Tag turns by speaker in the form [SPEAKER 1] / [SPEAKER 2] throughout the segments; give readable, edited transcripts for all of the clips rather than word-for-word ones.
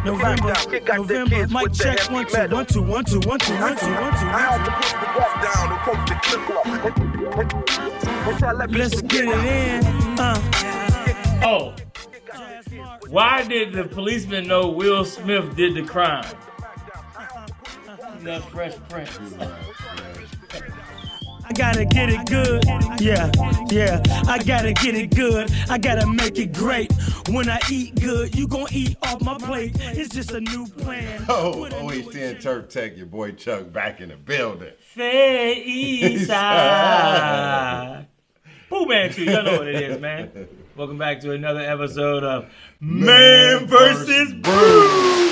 [SPEAKER 1] November, November, mic check, 1 2 1 2 1 2 1 2 1 2 1 2. Let's get it in.
[SPEAKER 2] Oh, why did the policeman know Will Smith did the crime? That's Fresh Prince.
[SPEAKER 1] I gotta get it good, yeah. I gotta get it good, I gotta make it great. When I eat good, you gon' eat off my plate. It's just a new plan.
[SPEAKER 3] Oh, OH10 Turf Tech, your boy Chuck back in the building.
[SPEAKER 2] Fair East Side. Boo Man 2, y'all know what it is, man. Welcome back to another episode of Man vs. Brew.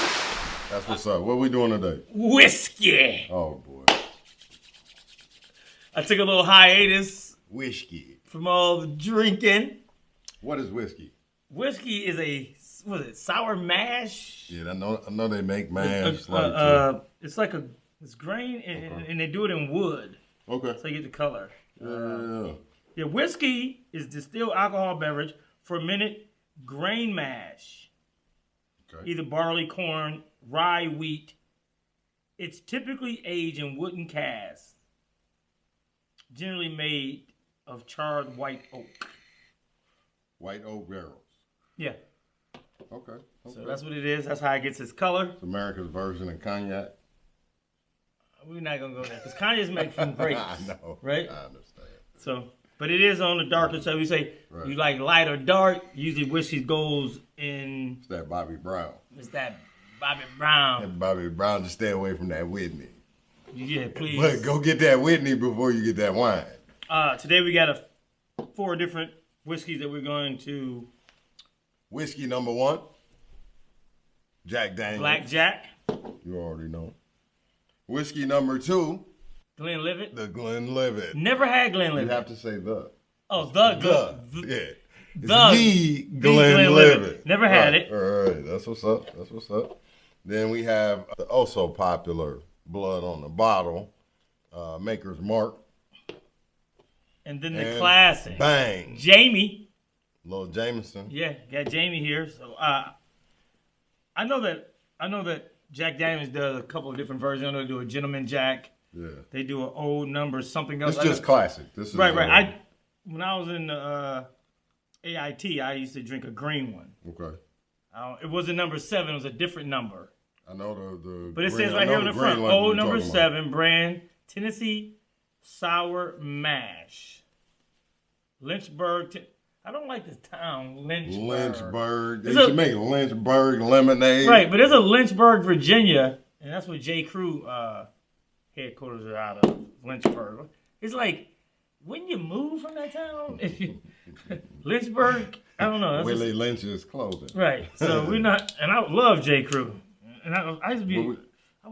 [SPEAKER 3] That's what's up. What are we doing today?
[SPEAKER 2] Whiskey.
[SPEAKER 3] Oh, boy.
[SPEAKER 2] I took a little hiatus.
[SPEAKER 3] Whiskey.
[SPEAKER 2] From all the drinking.
[SPEAKER 3] What is whiskey?
[SPEAKER 2] Whiskey is sour mash?
[SPEAKER 3] Yeah, I know they make mash.
[SPEAKER 2] It's grain and they do it in wood.
[SPEAKER 3] Okay.
[SPEAKER 2] So you get the color.
[SPEAKER 3] Yeah,
[SPEAKER 2] whiskey is distilled alcohol beverage, fermented grain mash. Okay. Either barley, corn, rye, wheat. It's typically aged in wooden casks. Generally made of charred white oak.
[SPEAKER 3] White oak barrels.
[SPEAKER 2] Yeah.
[SPEAKER 3] Okay.
[SPEAKER 2] So that's what it is. That's how it gets its color.
[SPEAKER 3] It's America's version of cognac.
[SPEAKER 2] We're not gonna go there because cognac is made from grapes.
[SPEAKER 3] I know.
[SPEAKER 2] Right?
[SPEAKER 3] I understand.
[SPEAKER 2] So, but it is on the darker side. We say you like light or dark. Usually whiskey goes in.
[SPEAKER 3] It's that Bobby Brown.
[SPEAKER 2] It's that Bobby Brown.
[SPEAKER 3] And Bobby Brown, just stay away from that Whitney.
[SPEAKER 2] Yeah, please.
[SPEAKER 3] But go get that Whitney before you get that wine.
[SPEAKER 2] Today we got 4 different whiskeys that we're going to.
[SPEAKER 3] Whiskey number 1, Jack Daniels.
[SPEAKER 2] Black Jack.
[SPEAKER 3] You already know. Whiskey number 2,
[SPEAKER 2] Glenlivet.
[SPEAKER 3] The Glenlivet.
[SPEAKER 2] Never had Glenlivet.
[SPEAKER 3] You have to say the.
[SPEAKER 2] Oh, the.
[SPEAKER 3] Yeah.
[SPEAKER 2] The
[SPEAKER 3] Glenlivet.
[SPEAKER 2] Never had it.
[SPEAKER 3] All right. That's what's up. Then we have the also popular Blood on the Bottle, Maker's Mark.
[SPEAKER 2] And then the classic.
[SPEAKER 3] Bang.
[SPEAKER 2] Jamie.
[SPEAKER 3] Little Jameson.
[SPEAKER 2] Yeah, got Jamie here. So I know that Jack Daniels does a couple of different versions. I know they do a Gentleman Jack.
[SPEAKER 3] Yeah.
[SPEAKER 2] They do an old number, something else.
[SPEAKER 3] It's just classic. This is
[SPEAKER 2] right. When I was in AIT, I used to drink a green one.
[SPEAKER 3] Okay.
[SPEAKER 2] It wasn't number 7. It was a different number.
[SPEAKER 3] I know the
[SPEAKER 2] but it says right here on the front, old number 7 brand, Tennessee Sour Mash. Lynchburg. I don't like this town, Lynchburg.
[SPEAKER 3] They should make Lynchburg lemonade.
[SPEAKER 2] Right, but there's a Lynchburg, Virginia, and that's where J.Crew headquarters are out of, Lynchburg. It's like, when you move from that town, Lynchburg, I don't know.
[SPEAKER 3] Willie Lynch's clothing.
[SPEAKER 2] Right, so we're not, and I love J.Crew. And I would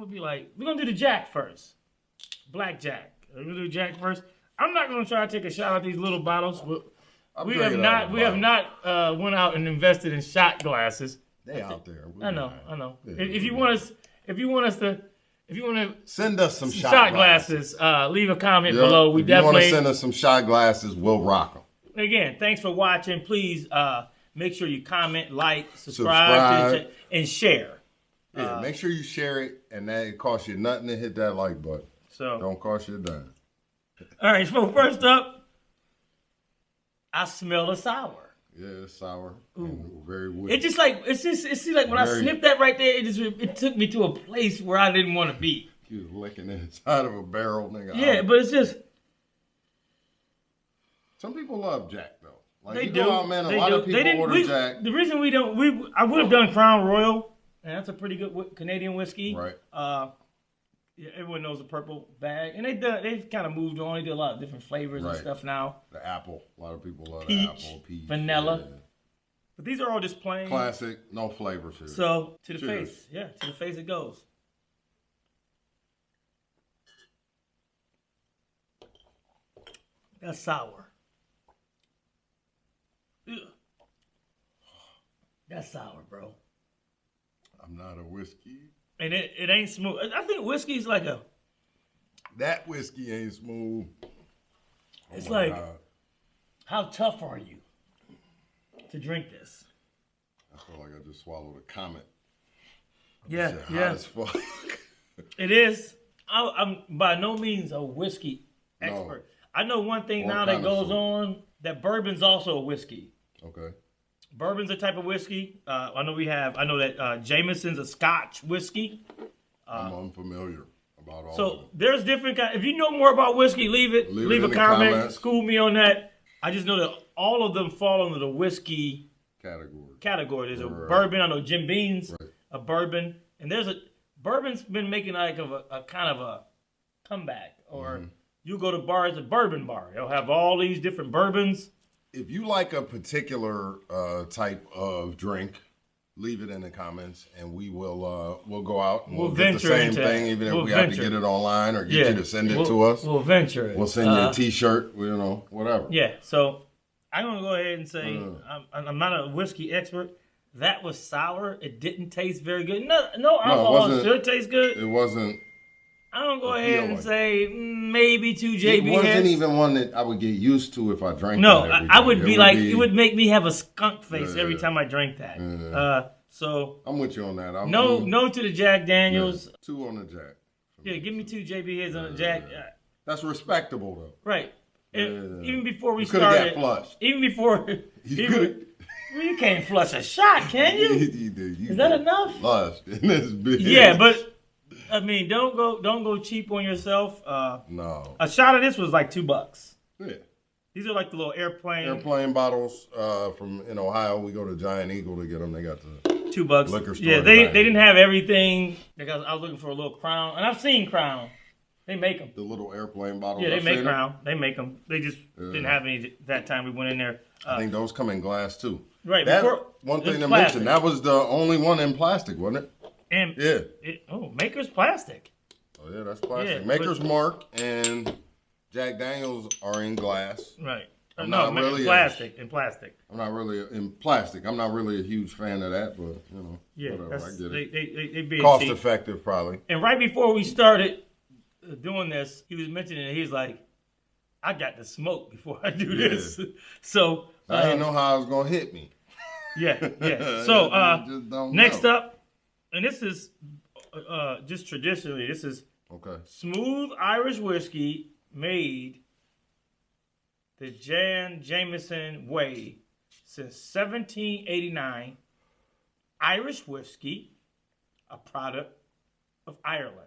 [SPEAKER 2] be like, we're going to do the Jack first. Black Jack. We're going to do Jack first. I'm not going to try to take a shot at these little bottles. We have not went out and invested in shot glasses.
[SPEAKER 3] They out there.
[SPEAKER 2] I know. Yeah, if you want to
[SPEAKER 3] send us some
[SPEAKER 2] shot glasses, leave a comment below.
[SPEAKER 3] If you want to send us some shot glasses, we'll rock them.
[SPEAKER 2] Again, thanks for watching. Please make sure you comment, like, subscribe. And share.
[SPEAKER 3] Yeah, make sure you share it, and that it costs you nothing to hit that like button.
[SPEAKER 2] So
[SPEAKER 3] don't cost you a dime.
[SPEAKER 2] All right, so first up, I smell a sour.
[SPEAKER 3] Yeah, it's sour. Very woody.
[SPEAKER 2] It just like it seems like when I sniffed that right there, it took me to a place where I didn't want to be.
[SPEAKER 3] You was licking inside of a barrel, nigga.
[SPEAKER 2] Yeah, but it's just.
[SPEAKER 3] Some people love Jack though. Like
[SPEAKER 2] they
[SPEAKER 3] you
[SPEAKER 2] do.
[SPEAKER 3] Know how, man, a lot of people order Jack.
[SPEAKER 2] The reason I would have done Crown Royal, and that's a pretty good Canadian whiskey.
[SPEAKER 3] Right.
[SPEAKER 2] Yeah, everyone knows the purple bag, and they've kind of moved on. They do a lot of different flavors and stuff now.
[SPEAKER 3] The apple, a lot of people love
[SPEAKER 2] peach,
[SPEAKER 3] the apple, peach,
[SPEAKER 2] vanilla. Yeah. But these are all just plain
[SPEAKER 3] classic, no flavors here.
[SPEAKER 2] So to the face, to the face it goes. That's sour. Ugh. That's sour, bro.
[SPEAKER 3] I'm not a whiskey.
[SPEAKER 2] And it ain't smooth. I think whiskey's like a...
[SPEAKER 3] That whiskey ain't smooth.
[SPEAKER 2] It's like, how tough are you to drink this?
[SPEAKER 3] I feel like I just swallowed a comet.
[SPEAKER 2] Yeah,
[SPEAKER 3] Shit,
[SPEAKER 2] yeah.
[SPEAKER 3] hot as fuck.
[SPEAKER 2] It is. I'm by no means a whiskey expert. I know one thing
[SPEAKER 3] Or
[SPEAKER 2] now that goes
[SPEAKER 3] connoisseur.
[SPEAKER 2] on, that bourbon's also a whiskey.
[SPEAKER 3] Okay.
[SPEAKER 2] Bourbon's a type of whiskey. I know that Jameson's a Scotch whiskey.
[SPEAKER 3] I'm unfamiliar about all of
[SPEAKER 2] So
[SPEAKER 3] them.
[SPEAKER 2] there's different kinds. If you know more about whiskey, leave a
[SPEAKER 3] in the
[SPEAKER 2] comment.
[SPEAKER 3] comments.
[SPEAKER 2] School me on that. I just know that all of them fall under the whiskey
[SPEAKER 3] Category.
[SPEAKER 2] There's a
[SPEAKER 3] Right.
[SPEAKER 2] bourbon. I know Jim Beam's
[SPEAKER 3] Right.
[SPEAKER 2] a bourbon, and bourbon's been making like a kind of a comeback. Or you go to bars, a bourbon bar. They'll have all these different bourbons.
[SPEAKER 3] If you like a particular type of drink, leave it in the comments, and we'll go out and we'll get the
[SPEAKER 2] venture
[SPEAKER 3] same
[SPEAKER 2] into
[SPEAKER 3] thing,
[SPEAKER 2] it.
[SPEAKER 3] even if
[SPEAKER 2] We'll
[SPEAKER 3] we have to
[SPEAKER 2] venture.
[SPEAKER 3] get it online or get you to send it to us.
[SPEAKER 2] We'll venture it.
[SPEAKER 3] We'll send you a T-shirt, whatever.
[SPEAKER 2] Yeah, so I'm going to go ahead and say I'm not a whiskey expert. That was sour. It didn't taste very good. No alcohol should taste good.
[SPEAKER 3] It wasn't.
[SPEAKER 2] I'm going to go ahead and
[SPEAKER 3] appealing.
[SPEAKER 2] say maybe 2 JB
[SPEAKER 3] It wasn't
[SPEAKER 2] heads.
[SPEAKER 3] even one that I would get used to if I drank
[SPEAKER 2] No,
[SPEAKER 3] that every
[SPEAKER 2] I
[SPEAKER 3] day.
[SPEAKER 2] would be like, it would make me have a skunk face
[SPEAKER 3] Yeah,
[SPEAKER 2] every
[SPEAKER 3] yeah.
[SPEAKER 2] time I drank that.
[SPEAKER 3] Yeah.
[SPEAKER 2] So,
[SPEAKER 3] I'm with you on that.
[SPEAKER 2] no to the Jack Daniels.
[SPEAKER 3] 2 on the Jack.
[SPEAKER 2] Yeah, give me 2 JB heads on the Jack.
[SPEAKER 3] That's respectable though.
[SPEAKER 2] Right. And even before we
[SPEAKER 3] You could have
[SPEAKER 2] started,
[SPEAKER 3] got flushed.
[SPEAKER 2] even before,
[SPEAKER 3] coulda-
[SPEAKER 2] you can't flush a shot, can you?
[SPEAKER 3] You
[SPEAKER 2] Is that enough?
[SPEAKER 3] Flushed in this bitch.
[SPEAKER 2] Yeah, but I mean, don't go cheap on yourself.
[SPEAKER 3] No.
[SPEAKER 2] A shot of this was like $2.
[SPEAKER 3] Yeah.
[SPEAKER 2] These are like the little
[SPEAKER 3] Airplane bottles from in Ohio. We go to Giant Eagle to get them. They got the
[SPEAKER 2] $2.
[SPEAKER 3] liquor store.
[SPEAKER 2] Yeah,
[SPEAKER 3] in
[SPEAKER 2] they
[SPEAKER 3] Giant
[SPEAKER 2] didn't
[SPEAKER 3] Eagle.
[SPEAKER 2] have everything. Because I was looking for a little Crown, and I've seen Crown. They make them.
[SPEAKER 3] The little airplane bottles.
[SPEAKER 2] Yeah, they
[SPEAKER 3] I've
[SPEAKER 2] make
[SPEAKER 3] seen them.
[SPEAKER 2] Crown. They make them. They just didn't have any that time we went in there.
[SPEAKER 3] I think those come in glass too.
[SPEAKER 2] Right.
[SPEAKER 3] That
[SPEAKER 2] before,
[SPEAKER 3] one thing
[SPEAKER 2] it's
[SPEAKER 3] to
[SPEAKER 2] plastic.
[SPEAKER 3] mention. That was the only one in plastic, wasn't it?
[SPEAKER 2] And
[SPEAKER 3] Yeah.
[SPEAKER 2] Maker's plastic.
[SPEAKER 3] Oh yeah, that's plastic.
[SPEAKER 2] Yeah,
[SPEAKER 3] Maker's Mark and Jack Daniels are in glass.
[SPEAKER 2] Right.
[SPEAKER 3] I'm
[SPEAKER 2] No,
[SPEAKER 3] not really
[SPEAKER 2] plastic.
[SPEAKER 3] I'm not really in plastic. I'm not really a huge fan of that, but
[SPEAKER 2] Yeah,
[SPEAKER 3] whatever. I get it.
[SPEAKER 2] they being
[SPEAKER 3] Cost
[SPEAKER 2] cheap.
[SPEAKER 3] effective, probably.
[SPEAKER 2] And right before we started doing this, he was mentioning it. He's like, I got to smoke before I do this. So
[SPEAKER 3] I didn't know how it was gonna hit me.
[SPEAKER 2] yeah. So
[SPEAKER 3] You just don't
[SPEAKER 2] next
[SPEAKER 3] know.
[SPEAKER 2] up, and this is just traditionally, this is
[SPEAKER 3] Okay.
[SPEAKER 2] smooth Irish whiskey made the Jan Jameson way since 1789. Irish whiskey, a product of Ireland.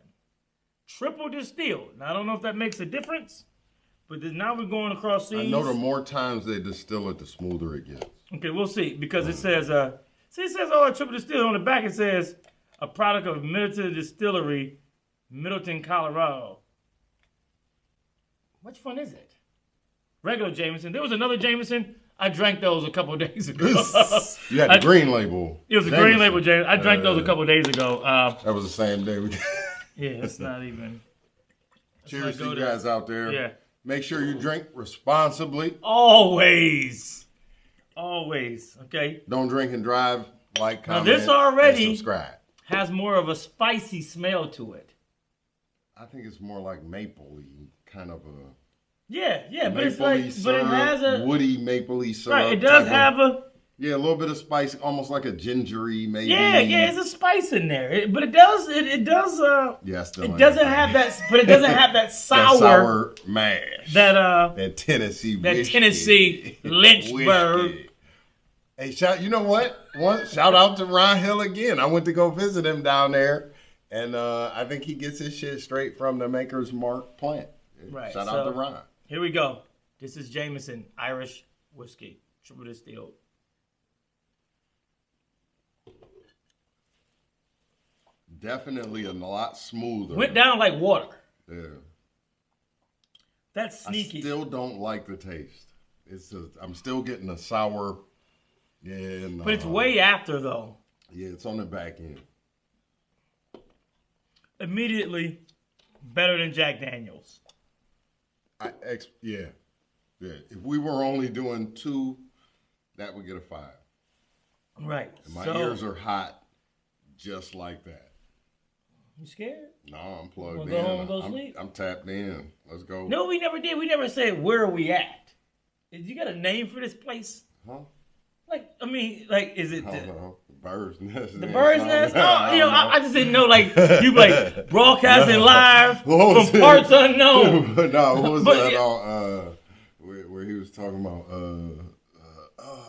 [SPEAKER 2] Triple distilled. Now, I don't know if that makes a difference, but now we're going across seas.
[SPEAKER 3] I know the more times they distill it, the smoother it gets.
[SPEAKER 2] Okay, we'll see, because it says, it says all that triple distilled. On the back it says, a product of Middleton Distillery, Middleton, Colorado. Which one is it? Regular Jameson. There was another Jameson. I drank those a couple days ago.
[SPEAKER 3] You had the green label.
[SPEAKER 2] It was a green label Jameson. I drank those a couple days ago.
[SPEAKER 3] That was the same day.
[SPEAKER 2] Yeah, it's not even.
[SPEAKER 3] Cheers to
[SPEAKER 2] go
[SPEAKER 3] you
[SPEAKER 2] there.
[SPEAKER 3] guys out there.
[SPEAKER 2] Yeah.
[SPEAKER 3] Make sure you drink responsibly.
[SPEAKER 2] Always. Okay.
[SPEAKER 3] Don't drink and drive. Like, comment,
[SPEAKER 2] this already-
[SPEAKER 3] and subscribe.
[SPEAKER 2] Has more of a spicy smell to it.
[SPEAKER 3] I think it's more like mapley, kind of a
[SPEAKER 2] Yeah, but it's
[SPEAKER 3] mapley
[SPEAKER 2] like,
[SPEAKER 3] syrup,
[SPEAKER 2] but it has a
[SPEAKER 3] woody mapley syrup.
[SPEAKER 2] right. It does
[SPEAKER 3] type
[SPEAKER 2] have
[SPEAKER 3] of,
[SPEAKER 2] a
[SPEAKER 3] a little bit of spice, almost like a gingery, maybe.
[SPEAKER 2] yeah. It's a spice in there, but it does.
[SPEAKER 3] Yeah, still
[SPEAKER 2] It
[SPEAKER 3] ain't
[SPEAKER 2] doesn't
[SPEAKER 3] the same.
[SPEAKER 2] have that, but it doesn't have that
[SPEAKER 3] That
[SPEAKER 2] sour,
[SPEAKER 3] sour mash.
[SPEAKER 2] that
[SPEAKER 3] Tennessee
[SPEAKER 2] that
[SPEAKER 3] whiskey.
[SPEAKER 2] Tennessee Lynchburg.
[SPEAKER 3] Whiskey. Hey, you know what? Shout out to Ron Hill again. I went to go visit him down there, and I think he gets his shit straight from the Maker's Mark plant.
[SPEAKER 2] Right.
[SPEAKER 3] Shout out
[SPEAKER 2] so,
[SPEAKER 3] to Ron.
[SPEAKER 2] Here we go. This is Jameson Irish whiskey, triple distilled.
[SPEAKER 3] Definitely a lot smoother.
[SPEAKER 2] Went down like water.
[SPEAKER 3] Yeah.
[SPEAKER 2] That's sneaky.
[SPEAKER 3] I still don't like the taste. I'm still getting a sour. Yeah. No.
[SPEAKER 2] But it's way after though.
[SPEAKER 3] Yeah, it's on the back end.
[SPEAKER 2] Immediately better than Jack Daniels.
[SPEAKER 3] Yeah. If we were only doing 2, that would get a 5.
[SPEAKER 2] Right.
[SPEAKER 3] And my ears are hot, just like that.
[SPEAKER 2] You scared?
[SPEAKER 3] No, I'm plugged
[SPEAKER 2] Wanna
[SPEAKER 3] in.
[SPEAKER 2] go home and go sleep?
[SPEAKER 3] I'm tapped in. Let's go.
[SPEAKER 2] No, we never did. We never said where are we at. You got a name for this place?
[SPEAKER 3] Huh?
[SPEAKER 2] Is it?
[SPEAKER 3] I don't know. bird's nest.
[SPEAKER 2] The bird's nest? Oh, you know, I just didn't know, like, you like broadcasting live from parts unknown.
[SPEAKER 3] No, what was that on, where he was talking about,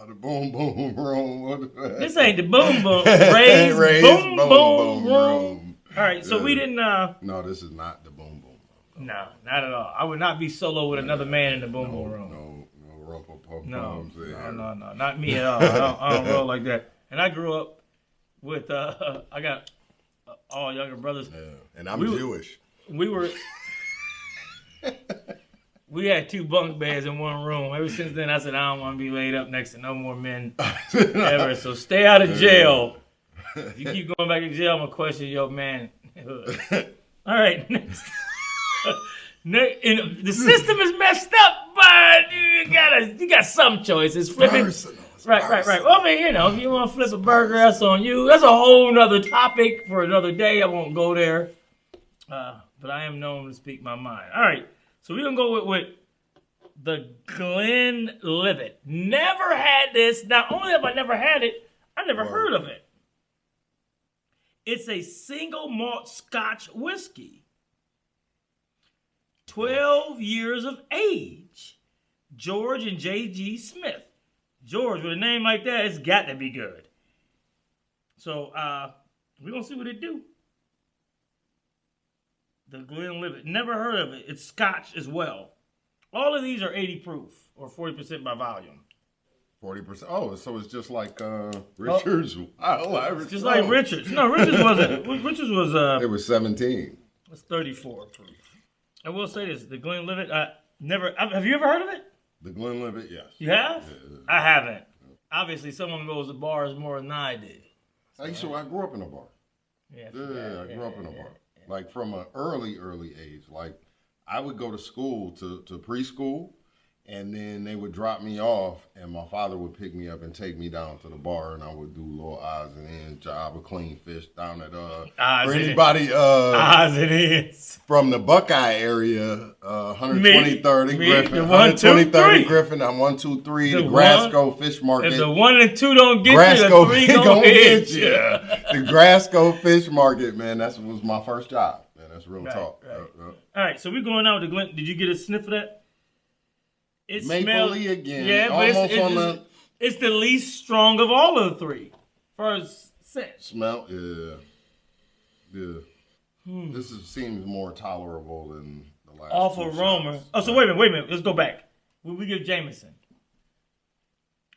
[SPEAKER 3] the boom boom room.
[SPEAKER 2] This ain't the boom boom. Ray's boom boom room. All right, so we didn't.
[SPEAKER 3] No, this is not the boom boom room.
[SPEAKER 2] No, not at all. I would not be solo with another man in the boom boom room.
[SPEAKER 3] No rumple pum
[SPEAKER 2] No,
[SPEAKER 3] pums.
[SPEAKER 2] not me at all. I don't roll like that. And I grew up with. I got all younger brothers.
[SPEAKER 3] Yeah, and I'm Jewish.
[SPEAKER 2] We had 2 bunk beds in one room. Ever since then, I said, I don't want to be laid up next to no more men ever. So stay out of jail. If you keep going back to jail, I'm going to question your man. All right, next. The system is messed up, but you got some choices. Flipping. Right. Well, I mean, you know, if you want to flip a burger, that's on you. That's a whole nother topic for another day. I won't go there. But I am known to speak my mind. All right. So we're going to go with the Glenlivet. Never had this. Not only have I never had it, I never heard of it. It's a single malt Scotch whiskey. 12 years of age. George and J.G. Smith. George, with a name like that, it's got to be good. So we're going to see what it do. The Glenlivet. Never heard of it. It's Scotch as well. All of these are 80 proof or 40% by volume. 40%.
[SPEAKER 3] Oh, so it's just like Richards.
[SPEAKER 2] It's just like Richards. No, Richards wasn't. Richards was.
[SPEAKER 3] It was 17.
[SPEAKER 2] It's 34 proof. I will say this: the Glenlivet. Never. Have you ever heard of it?
[SPEAKER 3] The Glenlivet, yes.
[SPEAKER 2] You have?
[SPEAKER 3] Yeah.
[SPEAKER 2] I haven't. Obviously, someone goes to bars more than I did.
[SPEAKER 3] I grew up in a bar.
[SPEAKER 2] Yeah,
[SPEAKER 3] I grew up in a bar. Like from an early age. Like I would go to school to preschool, and then they would drop me off, and my father would pick me up and take me down to the bar, and I would do little odds and ends job of clean fish down at for anybody
[SPEAKER 2] odds and ends
[SPEAKER 3] from the Buckeye area, 123rd and Griffin, 123rd and Griffin, I'm 123, the Grasco Fish Market.
[SPEAKER 2] If the 1 and 2 don't get you, the 3 gonna get you.
[SPEAKER 3] The Grasco Fish Market, man, that was my first job. Man, that's real talk.
[SPEAKER 2] Right. All right, so we're going out with the Glen. Did you get a sniff of that? It
[SPEAKER 3] mapley again.
[SPEAKER 2] Yeah, but it's the least strong of all of the 3. First scent.
[SPEAKER 3] Smell, yeah. This seems more tolerable than the last.
[SPEAKER 2] Off aroma. Oh, so wait a minute. Let's go back. Will we give Jameson?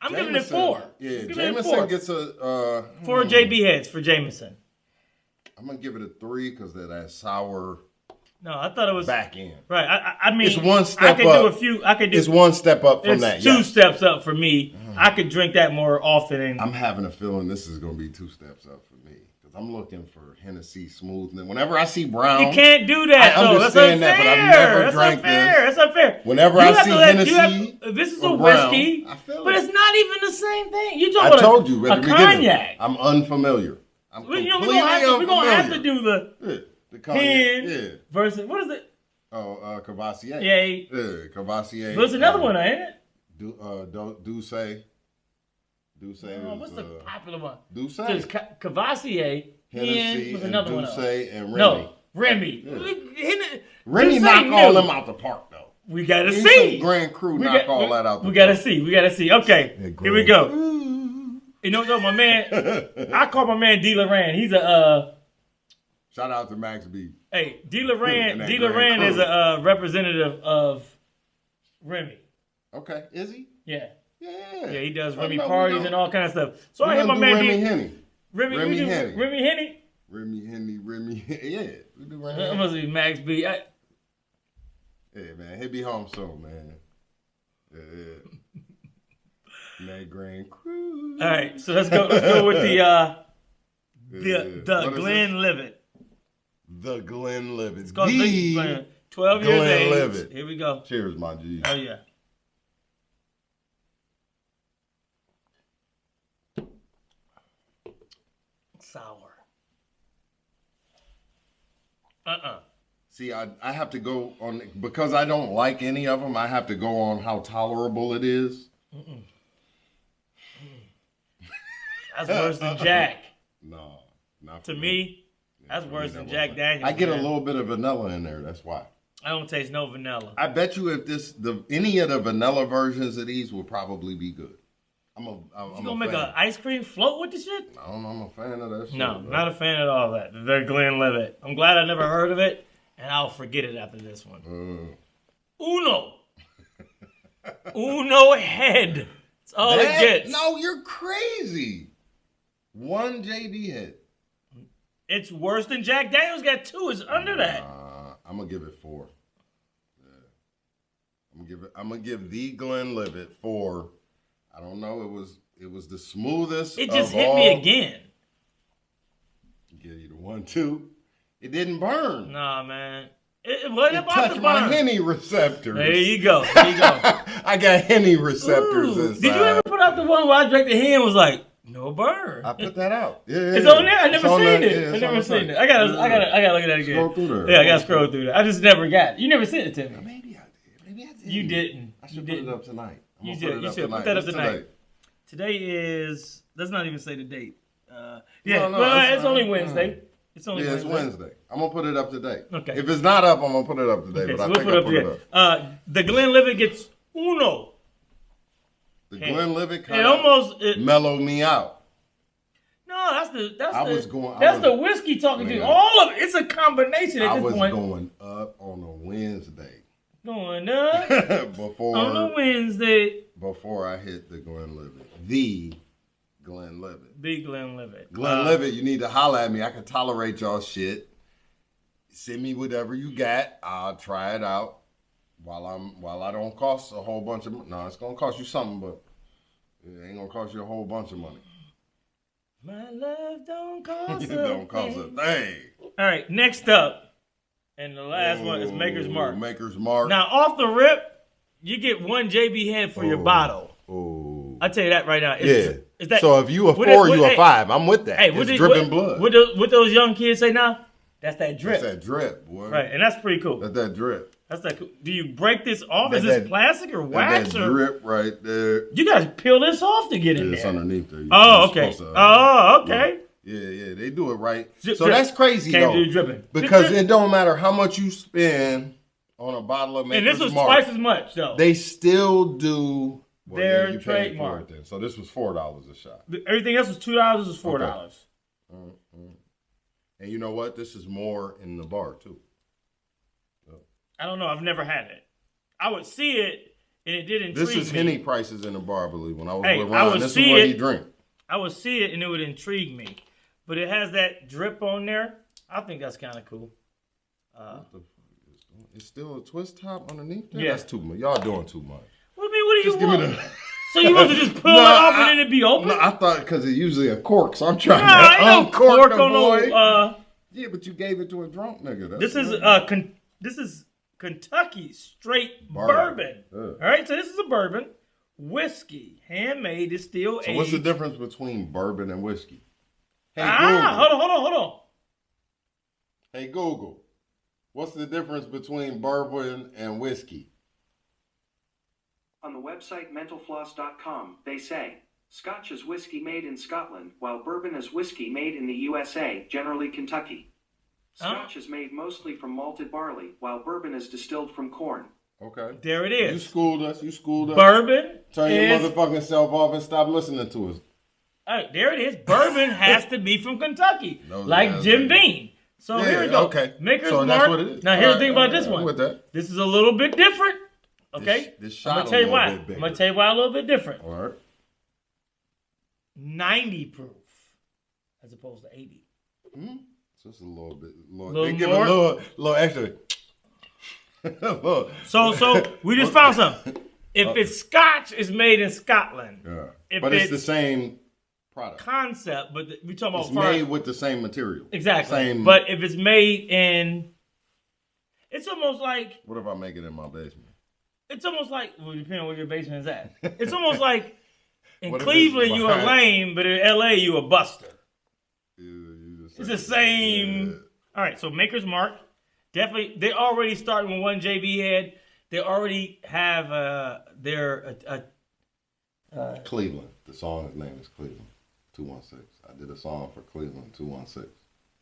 [SPEAKER 2] I'm giving it 4.
[SPEAKER 3] Yeah, Jameson gets a
[SPEAKER 2] 4 JB heads for Jameson.
[SPEAKER 3] I'm gonna give it a 3 because of that sour.
[SPEAKER 2] No, I thought it was
[SPEAKER 3] back end.
[SPEAKER 2] Right. I mean,
[SPEAKER 3] it's one step up. It's one step up from that.
[SPEAKER 2] It's 2 steps up for me. I could drink that more often.
[SPEAKER 3] I'm having a feeling this is going to be 2 steps up for me because I'm looking for Hennessy smoothness. Whenever I see brown,
[SPEAKER 2] you can't do that.
[SPEAKER 3] I understand that, but I've never drank this.
[SPEAKER 2] That's unfair.
[SPEAKER 3] Whenever I see Hennessy,
[SPEAKER 2] this is a whiskey, but it's not even the same thing. You talking
[SPEAKER 3] about? I told you at the beginning.
[SPEAKER 2] Cognac.
[SPEAKER 3] I'm unfamiliar. We're
[SPEAKER 2] gonna have to do
[SPEAKER 3] the cognac,
[SPEAKER 2] versus what is it?
[SPEAKER 3] Oh, Cavassier.
[SPEAKER 2] Yeah,
[SPEAKER 3] Cavassier.
[SPEAKER 2] There's another one, ain't it?
[SPEAKER 3] Douce.
[SPEAKER 2] What's the popular one?
[SPEAKER 3] Douce.
[SPEAKER 2] So it's Cavassier.
[SPEAKER 3] Hennessy
[SPEAKER 2] was another
[SPEAKER 3] and
[SPEAKER 2] Douce
[SPEAKER 3] and Remy.
[SPEAKER 2] No, Remy.
[SPEAKER 3] Yeah. Remy knocked all them out the park, though.
[SPEAKER 2] We gotta see.
[SPEAKER 3] Grand Cru knocked all that out the park.
[SPEAKER 2] We gotta see. Okay, here we go. You know what, my man? I call my man D. Loran. He's a
[SPEAKER 3] shout out to Max B.
[SPEAKER 2] Hey, D. Loran is a representative of Remy.
[SPEAKER 3] Okay, is he?
[SPEAKER 2] Yeah.
[SPEAKER 3] Yeah,
[SPEAKER 2] he does Remy parties and all kind of stuff. So I hit my man
[SPEAKER 3] Remy Henny.
[SPEAKER 2] Remy Henny.
[SPEAKER 3] Yeah, we do Remy
[SPEAKER 2] Henny. That must be Max B.
[SPEAKER 3] Yeah, man, he'll be home soon, man. Yeah. That Grand Cru.
[SPEAKER 2] All right, so let's go with the Glenlivet.
[SPEAKER 3] The Glenlivet.
[SPEAKER 2] It's called the 12 years Glenlivet. Here we go.
[SPEAKER 3] Cheers, my G.
[SPEAKER 2] Oh yeah. Sour.
[SPEAKER 3] See, I have to go on because I don't like any of them. I have to go on how tolerable it is.
[SPEAKER 2] That's worse than Jack.
[SPEAKER 3] No, not
[SPEAKER 2] To
[SPEAKER 3] for
[SPEAKER 2] me, that's worse than Jack Daniels.
[SPEAKER 3] I get
[SPEAKER 2] man.
[SPEAKER 3] a little bit of vanilla in there. That's why.
[SPEAKER 2] I don't taste no vanilla.
[SPEAKER 3] I bet you if any of the vanilla versions of these will probably be good. I'm
[SPEAKER 2] You
[SPEAKER 3] a
[SPEAKER 2] gonna make
[SPEAKER 3] fan.
[SPEAKER 2] an ice cream float with the shit?
[SPEAKER 3] I don't know. I'm a fan of that shit.
[SPEAKER 2] No,
[SPEAKER 3] bro.
[SPEAKER 2] not a fan at all of that. The Glenlivet. I'm glad I never heard of it, and I'll forget it after this one. Uno. Uno head. That's all it gets.
[SPEAKER 3] No, you're crazy. One JD head.
[SPEAKER 2] It's worse than Jack Daniels got 2. It's under that.
[SPEAKER 3] I'm gonna give it 4. Yeah. I'm gonna give the Glenlivet 4. I don't know. It was the smoothest.
[SPEAKER 2] It just
[SPEAKER 3] of
[SPEAKER 2] hit
[SPEAKER 3] all.
[SPEAKER 2] me again.
[SPEAKER 3] Give you the 1, 2. It didn't burn.
[SPEAKER 2] Nah, man. It wasn't
[SPEAKER 3] It
[SPEAKER 2] about
[SPEAKER 3] touched
[SPEAKER 2] the
[SPEAKER 3] my
[SPEAKER 2] burn.
[SPEAKER 3] Henny receptors.
[SPEAKER 2] There you go. There you go.
[SPEAKER 3] I got Henny receptors
[SPEAKER 2] Ooh.
[SPEAKER 3] inside.
[SPEAKER 2] Did you ever put out the one where I drank the hen and was like, no burn?
[SPEAKER 3] I put that out. Yeah,
[SPEAKER 2] It's on there. I never
[SPEAKER 3] It's on
[SPEAKER 2] seen
[SPEAKER 3] there.
[SPEAKER 2] it.
[SPEAKER 3] Yeah,
[SPEAKER 2] I
[SPEAKER 3] it's
[SPEAKER 2] never
[SPEAKER 3] on the
[SPEAKER 2] seen
[SPEAKER 3] site.
[SPEAKER 2] it. I gotta look at that again.
[SPEAKER 3] Scroll through there.
[SPEAKER 2] Yeah, I gotta scroll through that. I just never got it. You never sent it to me.
[SPEAKER 3] Maybe I did. Maybe I did.
[SPEAKER 2] You didn't.
[SPEAKER 3] I
[SPEAKER 2] You
[SPEAKER 3] should put
[SPEAKER 2] didn't.
[SPEAKER 3] it up tonight.
[SPEAKER 2] You did. You should put that up
[SPEAKER 3] What's
[SPEAKER 2] tonight.
[SPEAKER 3] today?
[SPEAKER 2] Today is. Let's not even say the date.
[SPEAKER 3] No,
[SPEAKER 2] It's only Wednesday. It's only
[SPEAKER 3] It's
[SPEAKER 2] Wednesday.
[SPEAKER 3] Wednesday. I'm gonna put it up today.
[SPEAKER 2] Okay.
[SPEAKER 3] If it's not up, I'm gonna put it up today.
[SPEAKER 2] Okay,
[SPEAKER 3] but
[SPEAKER 2] so
[SPEAKER 3] I
[SPEAKER 2] we'll
[SPEAKER 3] think
[SPEAKER 2] put
[SPEAKER 3] I
[SPEAKER 2] it
[SPEAKER 3] put it up.
[SPEAKER 2] The Glenlivet gets uno.
[SPEAKER 3] The Glenlivet
[SPEAKER 2] It
[SPEAKER 3] kind of
[SPEAKER 2] almost.
[SPEAKER 3] mellowed me out.
[SPEAKER 2] No, that's
[SPEAKER 3] I
[SPEAKER 2] the
[SPEAKER 3] was-
[SPEAKER 2] whiskey talking to you.
[SPEAKER 3] Yeah.
[SPEAKER 2] All of it. It's a combination at
[SPEAKER 3] I
[SPEAKER 2] this
[SPEAKER 3] was
[SPEAKER 2] point.
[SPEAKER 3] going up on a Wednesday
[SPEAKER 2] Going up on a
[SPEAKER 3] before
[SPEAKER 2] Wednesday.
[SPEAKER 3] I hit the Glenlivet. The Glenlivet.
[SPEAKER 2] Big Glenlivet.
[SPEAKER 3] Glenlivet, you need to holler at me. I can tolerate y'all shit. Send me whatever you got. I'll try it out. While I don't cost a whole bunch of money. No, it's gonna cost you something, but it ain't gonna cost you a whole bunch of money.
[SPEAKER 2] My love don't cost
[SPEAKER 3] It don't cost a thing.
[SPEAKER 2] All right, next up, and the last one is Maker's Mark.
[SPEAKER 3] Maker's Mark.
[SPEAKER 2] Now, off the rip, you get 1 JB head for your bottle.
[SPEAKER 3] Oh.
[SPEAKER 2] I tell you that right now.
[SPEAKER 3] Yeah.
[SPEAKER 2] Is that,
[SPEAKER 3] So if you a
[SPEAKER 2] what
[SPEAKER 3] 4, you a
[SPEAKER 2] hey,
[SPEAKER 3] 5. I'm with that.
[SPEAKER 2] Hey,
[SPEAKER 3] it's dripping blood.
[SPEAKER 2] What those young kids say now? That's that drip.
[SPEAKER 3] That's that drip, boy.
[SPEAKER 2] Right, and that's pretty cool.
[SPEAKER 3] That's that drip.
[SPEAKER 2] That's that cool. Do you break this off?
[SPEAKER 3] That's
[SPEAKER 2] Is this
[SPEAKER 3] that-
[SPEAKER 2] plastic or wax?
[SPEAKER 3] That
[SPEAKER 2] Or
[SPEAKER 3] drip right there.
[SPEAKER 2] you guys peel this off to get in
[SPEAKER 3] It's
[SPEAKER 2] there.
[SPEAKER 3] underneath there.
[SPEAKER 2] Oh,
[SPEAKER 3] You're
[SPEAKER 2] okay.
[SPEAKER 3] supposed to,
[SPEAKER 2] Oh, okay.
[SPEAKER 3] Yeah, they do it right.
[SPEAKER 2] Drip,
[SPEAKER 3] So
[SPEAKER 2] drip.
[SPEAKER 3] that's crazy
[SPEAKER 2] Can't
[SPEAKER 3] though.
[SPEAKER 2] do dripping.
[SPEAKER 3] Because
[SPEAKER 2] Drip, drip.
[SPEAKER 3] it don't matter how much you spend on a bottle of
[SPEAKER 2] And
[SPEAKER 3] Maker's
[SPEAKER 2] this was
[SPEAKER 3] Mark.
[SPEAKER 2] twice as much, though.
[SPEAKER 3] They still do
[SPEAKER 2] Their
[SPEAKER 3] you paid
[SPEAKER 2] trademark.
[SPEAKER 3] for it then. So this was $4 a shot.
[SPEAKER 2] Everything else was $2. This was $4.
[SPEAKER 3] And you know what? This is more in the bar too.
[SPEAKER 2] I don't know. I've never had it. I would see it, and it did intrigue
[SPEAKER 3] This is
[SPEAKER 2] me.
[SPEAKER 3] Henny prices in the bar, I believe. When I was
[SPEAKER 2] Hey,
[SPEAKER 3] with
[SPEAKER 2] I
[SPEAKER 3] Ron,
[SPEAKER 2] would
[SPEAKER 3] this is
[SPEAKER 2] see
[SPEAKER 3] what
[SPEAKER 2] it.
[SPEAKER 3] he drink.
[SPEAKER 2] I would see it, and it would intrigue me. But it has that drip on there. I think that's kind of cool.
[SPEAKER 3] What the fuck is going? It's still a twist top underneath there?
[SPEAKER 2] Yeah.
[SPEAKER 3] That's too much. Y'all doing too much.
[SPEAKER 2] What do you mean? What do you
[SPEAKER 3] Just give me
[SPEAKER 2] want?
[SPEAKER 3] the...
[SPEAKER 2] So you want to just pull
[SPEAKER 3] No,
[SPEAKER 2] it off
[SPEAKER 3] I-
[SPEAKER 2] and then it be open?
[SPEAKER 3] No, I thought because it's usually a cork, so I'm trying
[SPEAKER 2] Nah,
[SPEAKER 3] to
[SPEAKER 2] ain't no
[SPEAKER 3] uncork
[SPEAKER 2] cork
[SPEAKER 3] the
[SPEAKER 2] on
[SPEAKER 3] boy.
[SPEAKER 2] no.
[SPEAKER 3] Yeah, but you gave it to a drunk nigga. That's
[SPEAKER 2] This is
[SPEAKER 3] what-
[SPEAKER 2] this is Kentucky straight
[SPEAKER 3] Bourbon.
[SPEAKER 2] bourbon.
[SPEAKER 3] Yeah.
[SPEAKER 2] All right, so this is a bourbon, whiskey, handmade, distilled,
[SPEAKER 3] So
[SPEAKER 2] aged.
[SPEAKER 3] what's the difference between bourbon and whiskey? Hey,
[SPEAKER 2] Hold on.
[SPEAKER 3] Hey, Google. What's the difference between bourbon and whiskey?
[SPEAKER 4] On the website mentalfloss.com, they say, Scotch is whiskey made in Scotland, while bourbon is whiskey made in the USA, generally Kentucky. Scotch is made mostly from malted barley, while bourbon is distilled from corn.
[SPEAKER 3] Okay.
[SPEAKER 2] There it
[SPEAKER 3] You
[SPEAKER 2] is.
[SPEAKER 3] schooled us.
[SPEAKER 2] Bourbon
[SPEAKER 3] Turn your
[SPEAKER 2] is.
[SPEAKER 3] motherfucking self off and stop listening to us.
[SPEAKER 2] All right, there it is. Bourbon has to be from Kentucky,
[SPEAKER 3] No,
[SPEAKER 2] like
[SPEAKER 3] that's
[SPEAKER 2] Jim
[SPEAKER 3] right.
[SPEAKER 2] Beam. So here we go.
[SPEAKER 3] Okay.
[SPEAKER 2] Maker's
[SPEAKER 3] so
[SPEAKER 2] Mark.
[SPEAKER 3] that's what it is.
[SPEAKER 2] Now here's the thing about this
[SPEAKER 3] I'm
[SPEAKER 2] one.
[SPEAKER 3] with that.
[SPEAKER 2] This is a little bit different. Okay.
[SPEAKER 3] This
[SPEAKER 2] I'm
[SPEAKER 3] shot
[SPEAKER 2] gonna tell you
[SPEAKER 3] a
[SPEAKER 2] why.
[SPEAKER 3] little bit
[SPEAKER 2] I'm gonna
[SPEAKER 3] bigger.
[SPEAKER 2] tell you why a little bit different.
[SPEAKER 3] All right.
[SPEAKER 2] 90 proof as opposed to 80.
[SPEAKER 3] Just a little bit.
[SPEAKER 2] Little
[SPEAKER 3] They give
[SPEAKER 2] more?
[SPEAKER 3] a little extra. Look.
[SPEAKER 2] So we just found something. If it's Scotch, it's made in Scotland.
[SPEAKER 3] Yeah.
[SPEAKER 2] If
[SPEAKER 3] But it's
[SPEAKER 2] it's
[SPEAKER 3] the same product.
[SPEAKER 2] Concept, but we talking about
[SPEAKER 3] It's
[SPEAKER 2] far-
[SPEAKER 3] made with the same material.
[SPEAKER 2] exactly.
[SPEAKER 3] Same.
[SPEAKER 2] But if it's made in, it's almost like
[SPEAKER 3] What if I make it in my basement?
[SPEAKER 2] well, depending on where your basement is at. It's almost like in
[SPEAKER 3] What if
[SPEAKER 2] Cleveland
[SPEAKER 3] it's
[SPEAKER 2] you a
[SPEAKER 3] behind-
[SPEAKER 2] lame, but in LA you a buster.
[SPEAKER 3] You just
[SPEAKER 2] It's the same. All right, so Maker's Mark, definitely. They already starting with 1 JB head. They already have their
[SPEAKER 3] Cleveland. The song's name is Cleveland. 216. I did a song for Cleveland, 216.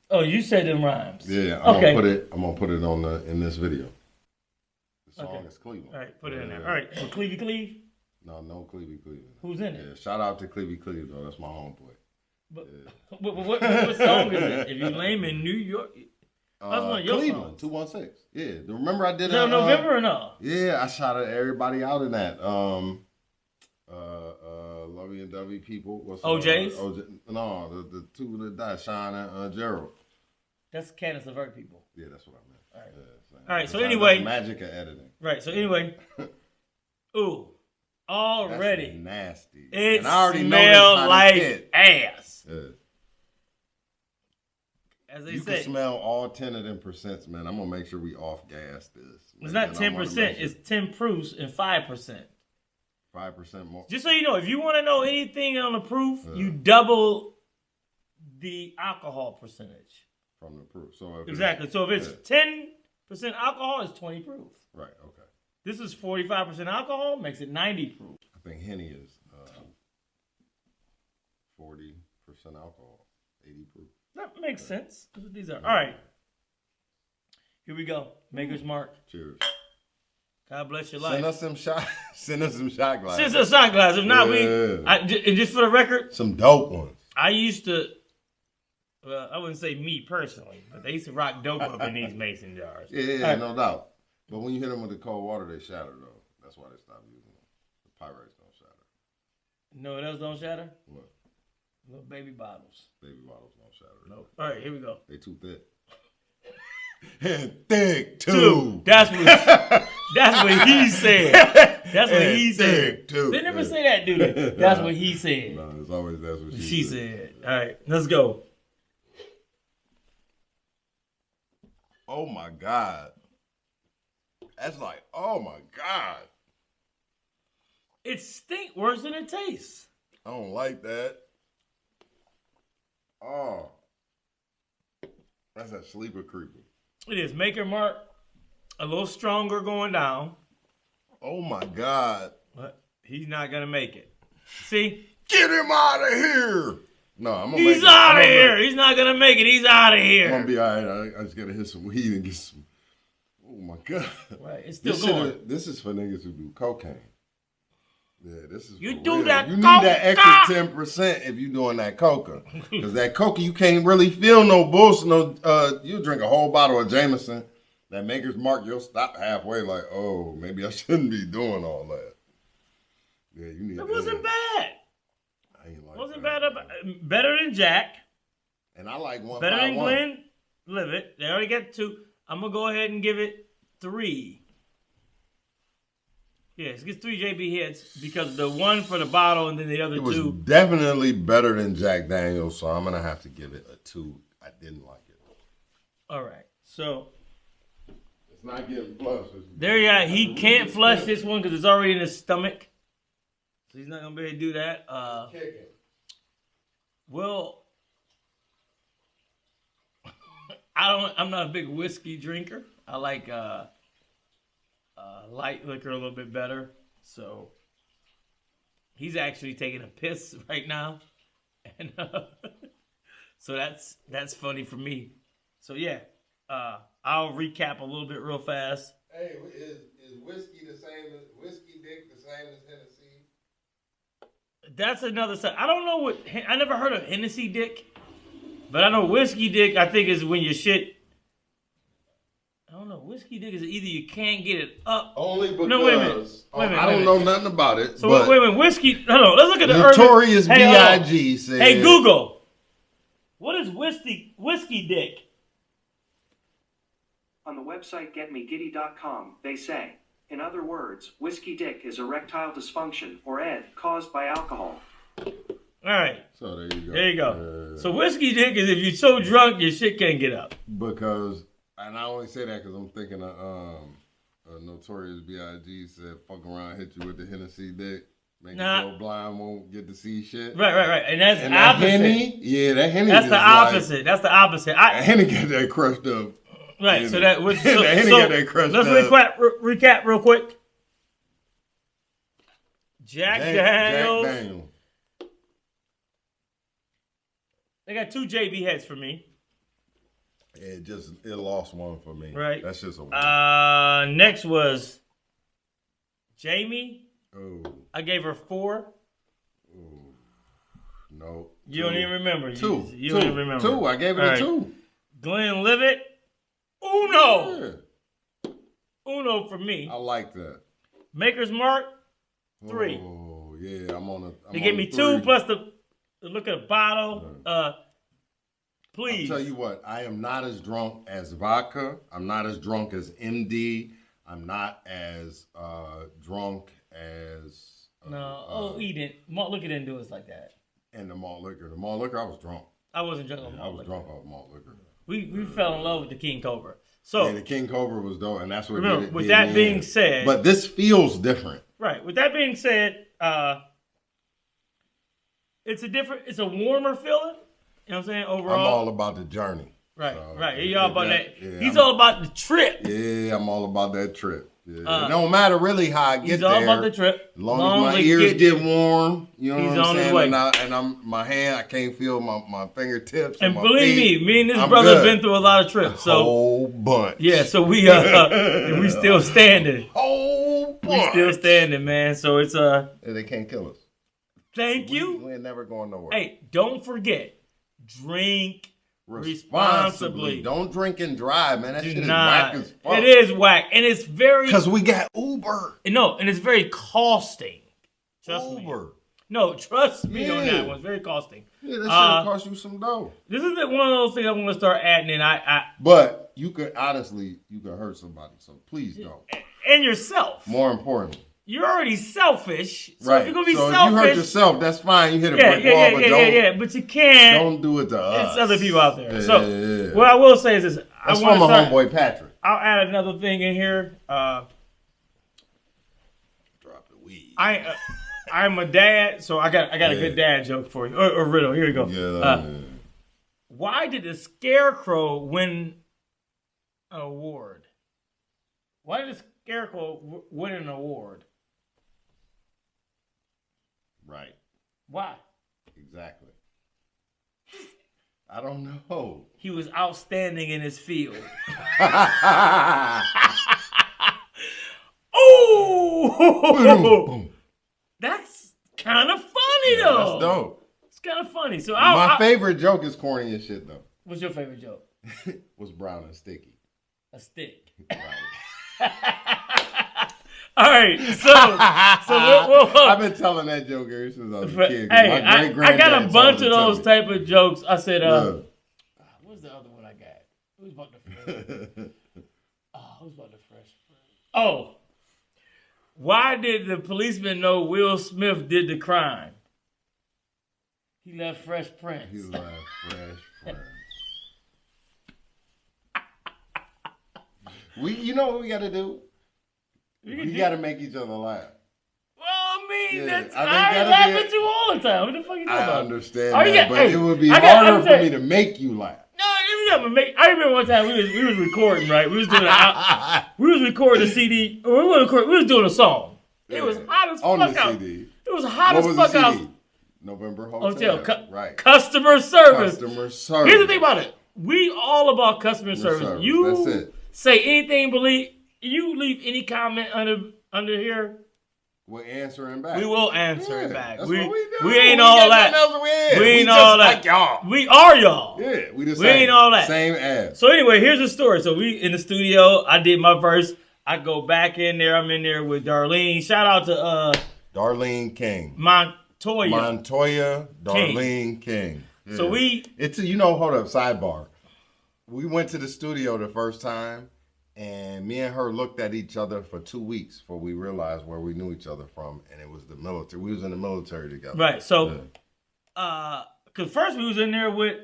[SPEAKER 2] Oh, you said them rhymes.
[SPEAKER 3] Yeah, I'm gonna put it on in this video. The song is Cleveland.
[SPEAKER 2] All right, put it in there. All right, for Clevey Cleve.
[SPEAKER 3] No Cleveland.
[SPEAKER 2] Who's in it?
[SPEAKER 3] Yeah, shout out to Cleve though. That's my homeboy.
[SPEAKER 2] But, what song is it? If you name in New York, that's one of your
[SPEAKER 3] Cleveland,
[SPEAKER 2] songs.
[SPEAKER 3] 216. Yeah, remember I did
[SPEAKER 2] Is it November or no?
[SPEAKER 3] Yeah, I shouted everybody out in that. Lovey and Dovey people. What's
[SPEAKER 2] OJ's?
[SPEAKER 3] OJ, no, the two that died, Sean and Gerald.
[SPEAKER 2] That's Candace LeVert people.
[SPEAKER 3] Yeah, that's what I meant.
[SPEAKER 2] All right.
[SPEAKER 3] Yeah,
[SPEAKER 2] All right. So anyway,
[SPEAKER 3] magic of editing.
[SPEAKER 2] Right. So anyway, ooh, already
[SPEAKER 3] that's nasty.
[SPEAKER 2] It
[SPEAKER 3] and I already
[SPEAKER 2] smelled
[SPEAKER 3] know
[SPEAKER 2] like ass.
[SPEAKER 3] Yeah.
[SPEAKER 2] As they
[SPEAKER 3] You
[SPEAKER 2] say,
[SPEAKER 3] can smell all 10 of them percents, man. I'm gonna make sure we off gas this.
[SPEAKER 2] it's not 10%. It's 10 proofs and 5%.
[SPEAKER 3] 5% more.
[SPEAKER 2] Just so you know, if you want to know anything on the proof, you double the alcohol percentage.
[SPEAKER 3] From the proof. So
[SPEAKER 2] Exactly. So if it's 10% alcohol, it's 20 proof.
[SPEAKER 3] Right, okay.
[SPEAKER 2] This is 45% alcohol, makes it 90 proof.
[SPEAKER 3] I think Henny is 40% alcohol, 80 proof.
[SPEAKER 2] That makes sense. That's what these are. All right. Here we go. Maker's Mark.
[SPEAKER 3] Cheers.
[SPEAKER 2] God bless your life.
[SPEAKER 3] Send us some shot glasses.
[SPEAKER 2] Send us a shot glass. If not, and just for the record,
[SPEAKER 3] some dope ones.
[SPEAKER 2] I used to, well, I wouldn't say me personally, but they used to rock dope up in these mason jars.
[SPEAKER 3] Yeah, no doubt. But when you hit them with the cold water, they shatter, though. That's why they stopped using them. The Pyrex don't shatter.
[SPEAKER 2] No, what else don't shatter?
[SPEAKER 3] What?
[SPEAKER 2] Little baby bottles.
[SPEAKER 3] Baby bottles don't shatter.
[SPEAKER 2] Nope. All right, here we go.
[SPEAKER 3] They too thick. Thick, too.
[SPEAKER 2] Two. That's what he said. That's what he said.
[SPEAKER 3] Too.
[SPEAKER 2] They never say that, do they? That's what he said.
[SPEAKER 3] No, it's always that's what
[SPEAKER 2] She said. All right, let's go.
[SPEAKER 3] Oh, my God. That's like, oh, my God.
[SPEAKER 2] It stink worse than it tastes.
[SPEAKER 3] I don't like that. Oh. That's a sleeper creeper.
[SPEAKER 2] It is. Maker Mark, a little stronger going down.
[SPEAKER 3] Oh, my God.
[SPEAKER 2] But he's not going to make it. See?
[SPEAKER 3] Get him out of here. No, I'm going to
[SPEAKER 2] He's out of here. He's not going to make it. He's out of here.
[SPEAKER 3] I'm going to be all right. I just got to hit some weed and get some. Oh, my God.
[SPEAKER 2] Right. It's still going.
[SPEAKER 3] This is for niggas who do cocaine. Yeah, this is
[SPEAKER 2] you
[SPEAKER 3] for
[SPEAKER 2] do
[SPEAKER 3] real.
[SPEAKER 2] that.
[SPEAKER 3] You need that extra 10% if you doing that coca, because that coca you can't really feel no bullshit. No, you drink a whole bottle of Jameson, that Maker's Mark, you'll stop halfway like, oh, maybe I shouldn't be doing all that. Yeah, you need.
[SPEAKER 2] It wasn't bad.
[SPEAKER 3] I ain't like.
[SPEAKER 2] Wasn't
[SPEAKER 3] that,
[SPEAKER 2] bad. Better than Jack.
[SPEAKER 3] And I like 151.
[SPEAKER 2] Better than Glenn Livet. They already got 2. I'm gonna go ahead and give it 3. Yes, it gets 3 JB hits because the one for the bottle and then the other 2.
[SPEAKER 3] It was definitely better than Jack Daniels, so I'm going to have to give it a 2. I didn't like it.
[SPEAKER 2] All right, so.
[SPEAKER 3] It's not getting flushed.
[SPEAKER 2] There you go. He can't flush this one because it's already in his stomach. So he's not going to be able to do that. Well, I'm not a big whiskey drinker. I like light liquor a little bit better. So he's actually taking a piss right now, and so that's funny for me. So yeah, I'll recap a little bit real fast.
[SPEAKER 3] Hey, is whiskey the same as whiskey dick the same as Hennessy?
[SPEAKER 2] That's another side. I don't know I never heard of Hennessy dick, but I know whiskey dick. I think is when your shit. I don't know. Whiskey dick is either you can't get it up.
[SPEAKER 3] Only because
[SPEAKER 2] no, wait a minute.
[SPEAKER 3] I don't know nothing about it.
[SPEAKER 2] So wait a minute. Whiskey. Hold on. Let's look at the
[SPEAKER 3] Notorious B.I.G. said.
[SPEAKER 2] Hey Google. What is whiskey dick?
[SPEAKER 4] On the website getmegiddy.com, they say, in other words, whiskey dick is erectile dysfunction, or ED, caused by alcohol.
[SPEAKER 2] All right.
[SPEAKER 3] So there you go.
[SPEAKER 2] There you go. So whiskey dick is if you're so drunk your shit can't get up.
[SPEAKER 3] Because, and I only say that because I'm thinking of Notorious B.I.G. said, fuck around, hit you with the Hennessy dick. Make you go blind, won't get to see shit.
[SPEAKER 2] Right. And that's
[SPEAKER 3] and
[SPEAKER 2] opposite.
[SPEAKER 3] That Henny, yeah, that Henny.
[SPEAKER 2] That's the opposite. That's the opposite.
[SPEAKER 3] That Henny got that crushed up.
[SPEAKER 2] Right. So that was so,
[SPEAKER 3] that Henny got that crushed
[SPEAKER 2] let's
[SPEAKER 3] up.
[SPEAKER 2] recap real quick. Jack Daniels. got 2 JB heads for me.
[SPEAKER 3] It lost one for me.
[SPEAKER 2] Right.
[SPEAKER 3] That's just a one.
[SPEAKER 2] Next was Jamie.
[SPEAKER 3] Oh.
[SPEAKER 2] I gave her 4.
[SPEAKER 3] No.
[SPEAKER 2] You don't even remember.
[SPEAKER 3] Two.
[SPEAKER 2] You don't even remember.
[SPEAKER 3] 2. I gave it a 2.
[SPEAKER 2] Glenlivet. Uno.
[SPEAKER 3] Yeah.
[SPEAKER 2] Uno for me.
[SPEAKER 3] I like that.
[SPEAKER 2] Maker's Mark. 3.
[SPEAKER 3] Oh, yeah. I'm on a.
[SPEAKER 2] They gave me 2 plus the look at the bottle. Please.
[SPEAKER 3] I'll tell you what. I am not as drunk as vodka. I'm not as drunk as MD. I'm not as drunk as.
[SPEAKER 2] No. Eden. Malt liquor didn't do us like that.
[SPEAKER 3] And the malt liquor. The malt liquor, I was drunk.
[SPEAKER 2] I wasn't drunk on malt liquor.
[SPEAKER 3] I was drunk off malt liquor.
[SPEAKER 2] We fell in love with the King Cobra. So
[SPEAKER 3] yeah, the King Cobra was dope, and that's what.
[SPEAKER 2] Remember, with that being said,
[SPEAKER 3] but this feels different.
[SPEAKER 2] Right. With that being said, it's a warmer feeling. You know what I'm saying? Overall,
[SPEAKER 3] I'm all about the journey.
[SPEAKER 2] Right.
[SPEAKER 3] So,
[SPEAKER 2] right. He's all about that.
[SPEAKER 3] Yeah,
[SPEAKER 2] He's all about the trip.
[SPEAKER 3] Yeah, I'm all about that trip. Yeah. It don't matter really how I get there.
[SPEAKER 2] He's all about the trip.
[SPEAKER 3] As long as my ears get warm, you know what I'm saying? And I'm my hand, I can't feel my fingertips.
[SPEAKER 2] And
[SPEAKER 3] my
[SPEAKER 2] believe
[SPEAKER 3] feet.
[SPEAKER 2] me and this brother have been through a lot of trips. So
[SPEAKER 3] whole bunch.
[SPEAKER 2] Yeah, so we still standing.
[SPEAKER 3] Whole bunch.
[SPEAKER 2] We still standing, man. So it's
[SPEAKER 3] they can't kill us.
[SPEAKER 2] Thank you.
[SPEAKER 3] We ain't never going nowhere.
[SPEAKER 2] Hey, don't forget, drink responsibly.
[SPEAKER 3] Don't drink and drive, man. That shit is
[SPEAKER 2] not.
[SPEAKER 3] whack as fuck.
[SPEAKER 2] It is whack, and it's very
[SPEAKER 3] because we got Uber.
[SPEAKER 2] No, and it's very costing. Trust me. No, trust me on that one. It's very costing.
[SPEAKER 3] Yeah, that should cost you some dough.
[SPEAKER 2] This is one of those things I'm going to start adding in.
[SPEAKER 3] But you could hurt somebody, so please don't.
[SPEAKER 2] And yourself.
[SPEAKER 3] More important.
[SPEAKER 2] You're already selfish. So
[SPEAKER 3] right.
[SPEAKER 2] if you're going to be
[SPEAKER 3] so
[SPEAKER 2] selfish.
[SPEAKER 3] If you hurt yourself, that's fine. You hit a brick wall, but don't.
[SPEAKER 2] But you can't.
[SPEAKER 3] Don't do it to us.
[SPEAKER 2] It's other people out there. What I will say is this.
[SPEAKER 3] That's from my homeboy Patrick.
[SPEAKER 2] I'll add another thing in here.
[SPEAKER 3] Drop the weed.
[SPEAKER 2] I'm a dad, so I got a good dad joke for you. Or riddle. Here we go.
[SPEAKER 3] Yeah,
[SPEAKER 2] why did the Scarecrow win an award? Why did the Scarecrow win an award?
[SPEAKER 3] Right.
[SPEAKER 2] Why?
[SPEAKER 3] Exactly. I don't know.
[SPEAKER 2] He was outstanding in his field. Oh! That's kind of funny, though.
[SPEAKER 3] That's dope.
[SPEAKER 2] It's kind of funny. So
[SPEAKER 3] my favorite joke is corny as shit, though.
[SPEAKER 2] What's your favorite joke?
[SPEAKER 3] What's brown and sticky?
[SPEAKER 2] A stick.
[SPEAKER 3] Right.
[SPEAKER 2] All right, so
[SPEAKER 3] I've been telling that joke ever since I was a kid.
[SPEAKER 2] Hey, I got a bunch of those type of jokes. I said, what's the other one I got? Who's about the fresh? Who's about the fresh? Oh, why did the policeman know Will Smith did the crime? He left Fresh Prince.
[SPEAKER 3] He left Fresh Prince. You know what we got to do? We got to make each other laugh.
[SPEAKER 2] Well, I mean,
[SPEAKER 3] Yeah,
[SPEAKER 2] I laugh at you all the time. What the fuck are you talking about?
[SPEAKER 3] I understand that, but it would be harder for me to make you laugh.
[SPEAKER 2] No, I remember one time we was recording, right? We was recording a CD. We was doing a song. It was hot as fuck out. On the CD. It was hot as fuck out.
[SPEAKER 3] November Hotel. Right.
[SPEAKER 2] Customer service.
[SPEAKER 3] Customer service.
[SPEAKER 2] Here's the thing about it. We all about customer service. You
[SPEAKER 3] That's it.
[SPEAKER 2] Say anything, you leave any comment under here.
[SPEAKER 3] We're answering back.
[SPEAKER 2] We will answer it back.
[SPEAKER 3] That's what we do.
[SPEAKER 2] We ain't all that. We ain't all that.
[SPEAKER 3] Like y'all.
[SPEAKER 2] We are y'all.
[SPEAKER 3] Yeah, we
[SPEAKER 2] ain't all that.
[SPEAKER 3] Same ass.
[SPEAKER 2] So anyway, here's the story. So we in the studio. I did my verse. I go back in there. I'm in there with Darlene. Shout out to
[SPEAKER 3] Darlene King.
[SPEAKER 2] Montoya
[SPEAKER 3] Darlene King. Yeah.
[SPEAKER 2] So
[SPEAKER 3] hold up, sidebar. We went to the studio the first time, and me and her looked at each other for 2 weeks before we realized where we knew each other from, and it was the military. We was in the military together.
[SPEAKER 2] Right. So, because first we was in there with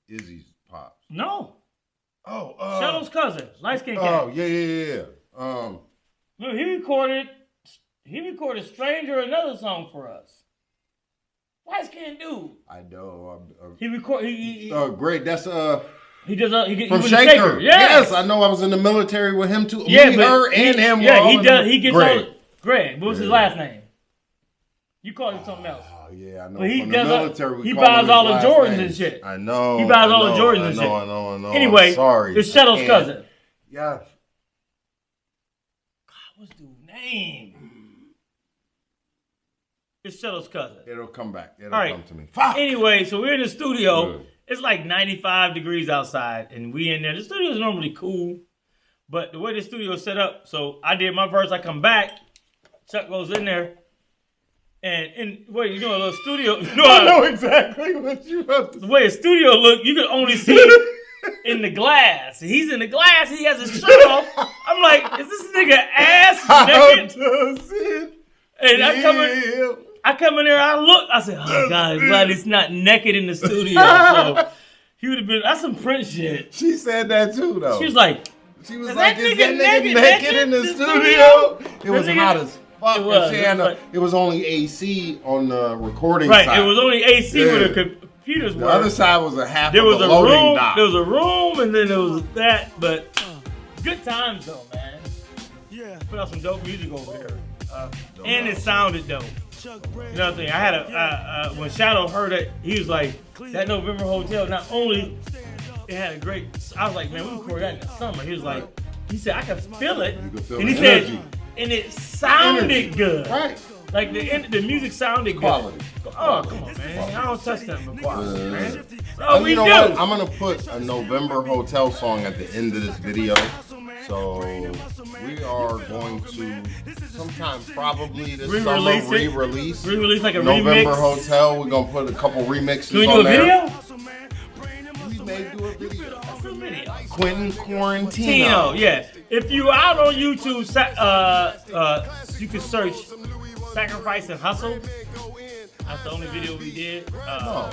[SPEAKER 3] Izzy's pops.
[SPEAKER 2] No.
[SPEAKER 3] Oh,
[SPEAKER 2] Shadow's cousin, light skin cat.
[SPEAKER 3] Oh, yeah.
[SPEAKER 2] Look, he recorded "Stranger," another song for us. Light skin dude.
[SPEAKER 3] I know.
[SPEAKER 2] He recorded.
[SPEAKER 3] Great. That's
[SPEAKER 2] He does. He
[SPEAKER 3] from
[SPEAKER 2] was
[SPEAKER 3] Shaker.
[SPEAKER 2] Yes,
[SPEAKER 3] I know. I was in the military with him too.
[SPEAKER 2] Yeah,
[SPEAKER 3] her and him.
[SPEAKER 2] Yeah, he does. He gets
[SPEAKER 3] Greg.
[SPEAKER 2] all. Greg. What was his last name? You call him something else.
[SPEAKER 3] Oh yeah, I know.
[SPEAKER 2] But he
[SPEAKER 3] From the
[SPEAKER 2] does.
[SPEAKER 3] military,
[SPEAKER 2] He
[SPEAKER 3] we call
[SPEAKER 2] buys
[SPEAKER 3] him
[SPEAKER 2] all the
[SPEAKER 3] his
[SPEAKER 2] Jordans
[SPEAKER 3] last
[SPEAKER 2] and
[SPEAKER 3] name.
[SPEAKER 2] shit.
[SPEAKER 3] I know.
[SPEAKER 2] He buys all the Jordans and shit.
[SPEAKER 3] I know.
[SPEAKER 2] Anyway,
[SPEAKER 3] I'm sorry.
[SPEAKER 2] it's Shadow's cousin.
[SPEAKER 3] Yeah.
[SPEAKER 2] God, what's the name? It's Shadow's cousin.
[SPEAKER 3] It'll come back. It'll
[SPEAKER 2] All right.
[SPEAKER 3] come to me. Fuck.
[SPEAKER 2] Anyway, so we're in the studio.
[SPEAKER 3] Good.
[SPEAKER 2] It's like 95 degrees outside, and we in there. The studio's normally cool, but the way the studio's set up, so I did my verse. I come back. Chuck goes in there. And wait, you know a little studio. You know,
[SPEAKER 3] I know exactly what you have to
[SPEAKER 2] the way a studio look, you can only see in the glass. He's in the glass. He has his shirt off. I'm like, is this nigga ass naked? And I come in there. I look. I said, oh God, glad he's not naked in the studio. So he would have been. That's some Prince shit.
[SPEAKER 3] She said that too, though.
[SPEAKER 2] She was like,
[SPEAKER 3] she was
[SPEAKER 2] is
[SPEAKER 3] like,
[SPEAKER 2] that
[SPEAKER 3] is
[SPEAKER 2] nigga
[SPEAKER 3] that nigga naked in the studio? It was hot as fuck. It was only AC on the recording side.
[SPEAKER 2] Right, it was only AC where the computers were.
[SPEAKER 3] The other side was a half
[SPEAKER 2] there
[SPEAKER 3] of
[SPEAKER 2] was
[SPEAKER 3] the
[SPEAKER 2] a
[SPEAKER 3] loading
[SPEAKER 2] room,
[SPEAKER 3] dock.
[SPEAKER 2] There was a room, and then there was that. But good times though, man.
[SPEAKER 1] Yeah.
[SPEAKER 2] Put out some dope music over there, and it sounded dope. Another thing, I had a when Shadow heard it, he was like, "That November Hotel." Not only it had a great, I was like, "Man, we recorded that in the summer." He was like, he said, "I can feel it," and he said, and it sounded good.
[SPEAKER 3] Right.
[SPEAKER 2] Like the music sounded
[SPEAKER 3] Quality.
[SPEAKER 2] good. Oh, come on, man. I don't touch nothing but quality, man.
[SPEAKER 3] Oh,
[SPEAKER 2] we
[SPEAKER 3] you know
[SPEAKER 2] do.
[SPEAKER 3] what? I'm gonna put a November Hotel song at the end of this video. So we are going to sometime probably this summer re-release
[SPEAKER 2] like a
[SPEAKER 3] November
[SPEAKER 2] remix.
[SPEAKER 3] Hotel. We're gonna put a couple remixes
[SPEAKER 2] Can we do
[SPEAKER 3] on
[SPEAKER 2] a
[SPEAKER 3] there.
[SPEAKER 2] video?
[SPEAKER 3] We may do a video.
[SPEAKER 2] What's a video?
[SPEAKER 3] Quentin Quarantino.
[SPEAKER 2] Tino, yeah. If you out on YouTube, you can search "Sacrifice and Hustle." That's the only video we did.
[SPEAKER 3] No.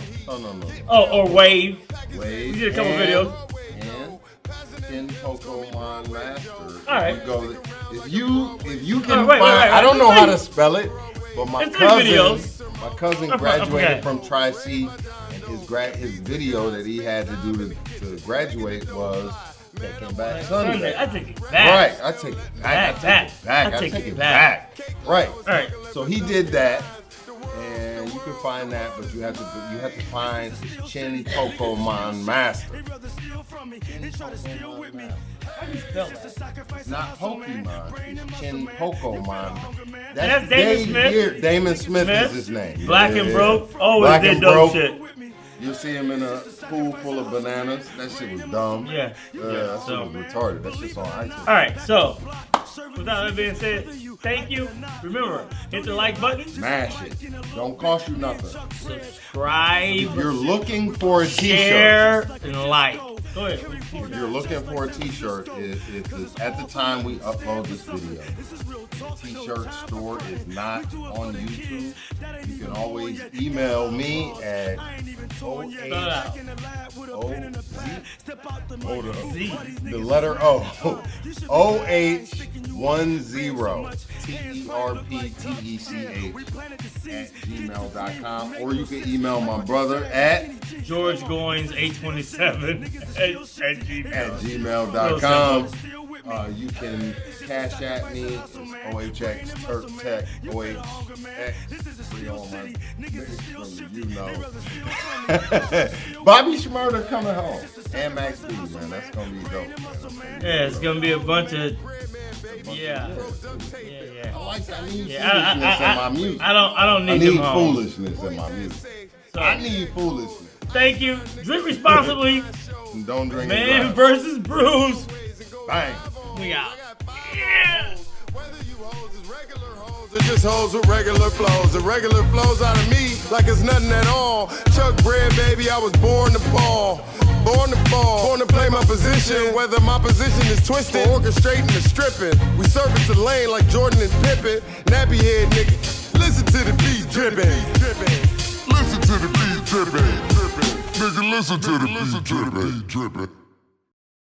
[SPEAKER 2] Oh, or Wave.
[SPEAKER 3] Wave.
[SPEAKER 2] We did a couple videos.
[SPEAKER 3] And Pokemon Master.
[SPEAKER 2] All right.
[SPEAKER 3] If you can
[SPEAKER 2] wait,
[SPEAKER 3] find, I don't know how to spell it, but my
[SPEAKER 2] It's 3 videos.
[SPEAKER 3] cousin graduated from Tri-C, and his video that he had to do to graduate was Taking Back Sunday.
[SPEAKER 2] I take it back.
[SPEAKER 3] Right, I take it back.
[SPEAKER 2] I take it back.
[SPEAKER 3] Right.
[SPEAKER 2] All right.
[SPEAKER 3] So he did that, and you can find that, but you have to find Chin Pokemon Master.
[SPEAKER 2] How do you spell that?
[SPEAKER 3] Not Pokemon, it's Chin Pokemon.
[SPEAKER 2] That's Damon Smith.
[SPEAKER 3] Damon Smith is his name.
[SPEAKER 2] Black and Broke. Always
[SPEAKER 3] Black
[SPEAKER 2] did
[SPEAKER 3] and
[SPEAKER 2] dope
[SPEAKER 3] Broke.
[SPEAKER 2] shit.
[SPEAKER 3] You'll see him in a pool full of bananas. That shit was dumb.
[SPEAKER 2] Yeah.
[SPEAKER 3] That shit was retarded. That shit's on iTunes.
[SPEAKER 2] All right, so without that being said, thank you. Remember, hit the like button.
[SPEAKER 3] Smash it. Don't cost you nothing.
[SPEAKER 2] Subscribe.
[SPEAKER 3] If you're looking for a
[SPEAKER 2] Share
[SPEAKER 3] t-shirt,
[SPEAKER 2] and like. Go ahead.
[SPEAKER 3] if you're looking for a t-shirt, it's at the time we upload this video. The t-shirt store is not on YouTube. You can always email me at the letter O 0810 TERPTECH @gmail.com, or you can email my brother at
[SPEAKER 2] George Goins 827 at
[SPEAKER 3] gmail.com. You can cash at me. It's OHX Turk Tech OHX. You know. Bobby Schmurder coming home. And Max B, man. That's gonna be dope.
[SPEAKER 2] Yeah, it's gonna be a bunch of yeah.
[SPEAKER 3] I like that. I need foolishness
[SPEAKER 2] I
[SPEAKER 3] in my music.
[SPEAKER 2] I don't need them home.
[SPEAKER 3] Foolishness in my music.
[SPEAKER 2] So,
[SPEAKER 3] I need foolishness.
[SPEAKER 2] thank you. Drink responsibly.
[SPEAKER 3] And don't drink
[SPEAKER 2] Man
[SPEAKER 3] and drive.
[SPEAKER 2] versus Brews.
[SPEAKER 3] Bang.
[SPEAKER 2] We out. Yeah.
[SPEAKER 5] It's just hoes with regular flows. The regular flows out of me like it's nothing at all. Chuck bread, baby, I was born to ball. Born to ball. Born to play my position, whether my position is twisted or orchestrating the stripping. We service the lane like Jordan and Pippen. Nappy head nigga, listen to the beat dripping. Listen to the beat dripping. Nigga, listen to the beat dripping.